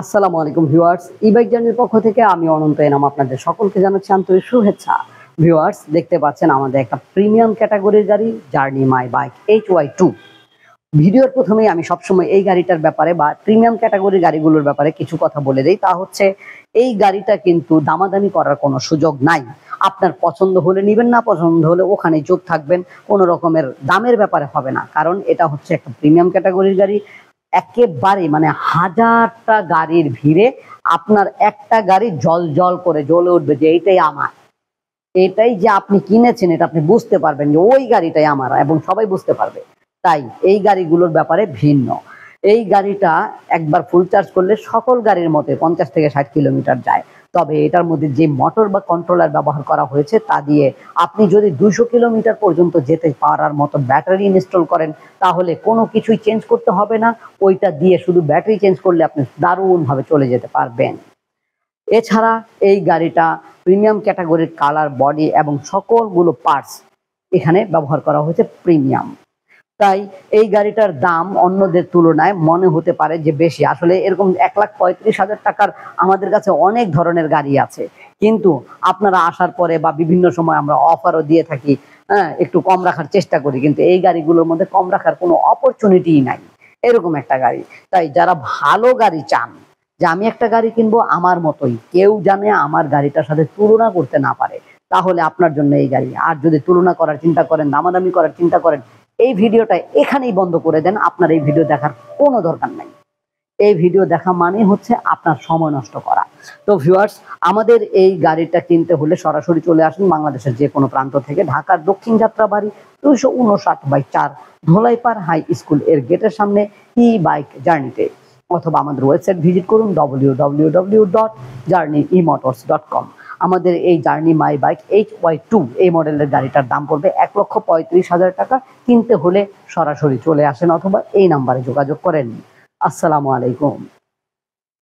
আসসালামু আলাইকুম viewers, e-bike জার্নির পক্ষ থেকে আমি অনন্ত এনাম আপনাদের সকলকে জানাচ্ছি আন্তরিক শুভেচ্ছা। ভিউয়ার্স, দেখতে পাচ্ছেন আমাদের একটা প্রিমিয়াম ক্যাটাগরির গাড়ি জার্নি মাই বাইক HY2। ভিডিওর প্রথমেই আমি সবসময় এই গাড়িটার ব্যাপারে বা প্রিমিয়াম ক্যাটাগরির গাড়িগুলোর ব্যাপারে কিছু কথা বলে দেই। তা হচ্ছে এই গাড়িটা কিন্তু দামাদামি করার কোনো সুযোগ নাই। আপনার পছন্দ হলে নিবেন, না পছন্দ হলে ওখানেই চুপ থাকবেন। কোনো রকমের দামের ব্যাপারে হবে না, কারণ এটা হচ্ছে একটা প্রিমিয়াম ক্যাটাগরির গাড়ি। একেবারে মানে হাজারটা গাড়ির ভিড়ে আপনার একটা গাড়ি জল করে জ্বলে উঠবে যে এইটাই আমার, এটাই যে আপনি কিনেছেন এটা আপনি বুঝতে পারবেন যে ওই গাড়িটাই আমার, এবং সবাই বুঝতে পারবে। তাই এই গাড়িগুলোর ব্যাপারে ভিন্ন। এই গাড়িটা একবার ফুল চার্জ করলে সকল গাড়ির মতে 50 থেকে 60 কিলোমিটার যায়। তবে এটার মধ্যে যে মোটর বা কন্ট্রোলার ব্যবহার করা হয়েছে তা দিয়ে আপনি যদি 200 কিলোমিটার পর্যন্ত যেতে পারার মতো ব্যাটারি ইনস্টল করেন, তাহলে কোনো কিছুই চেঞ্জ করতে হবে না। ওইটা দিয়ে শুধু ব্যাটারি চেঞ্জ করলে আপনি দারুণভাবে চলে যেতে পারবেন। এছাড়া এই গাড়িটা প্রিমিয়াম ক্যাটাগরির কালার, বডি এবং সকলগুলো পার্টস এখানে ব্যবহার করা হয়েছে প্রিমিয়াম। তাই এই গাড়িটার দাম অন্যদের তুলনায় মনে হতে পারে যে বেশি। আসলে এরকম 1,35,000 টাকার আমাদের কাছে অনেক ধরনের গাড়ি আছে, কিন্তু আপনারা আসার পরে বা বিভিন্ন সময় আমরা অফারও দিয়ে থাকি। হ্যাঁ, একটু কম রাখার চেষ্টা করি, কিন্তু এই গাড়িগুলোর মধ্যে কম রাখার কোনো অপরচুনিটিই নাই। এরকম একটা গাড়ি। তাই যারা ভালো গাড়ি চান, যে আমি একটা গাড়ি কিনবো আমার মতোই, কেউ জানে আমার গাড়িটার সাথে তুলনা করতে না পারে, তাহলে আপনার জন্য এই গাড়ি। আর যদি তুলনা করার চিন্তা করেন, দামাদামি করার চিন্তা করেন, এই ভিডিওটা এখানেই বন্ধ করে দেন। আপনার এই ভিডিও দেখার কোনো দরকার নাই। এই ভিডিও দেখা মানে হচ্ছে আপনার সময় নষ্ট করা। তো ভিউয়ার্স, আমাদের এই গাড়িটা কিনতে হলে সরাসরি চলে আসুন বাংলাদেশের যে কোনো প্রান্ত থেকে। ঢাকার দক্ষিণ যাত্রাবাড়ি 259/4 ধোলাইপাড় হাই স্কুল এর গেটের সামনে ই-বাইক জার্নিতে, অথবা আমাদের ওয়েবসাইট ভিজিট করুন www.journeymotors.com। আমাদের এই জার্নি মাই বাইক HY2 এই মডেলের গাড়িটার দাম পড়বে 1,35,000 টাকা। কিনতে হলে সরাসরি চলে আসেন অথবা এই নাম্বারে যোগাযোগ করেন। আসসালামু আলাইকুম।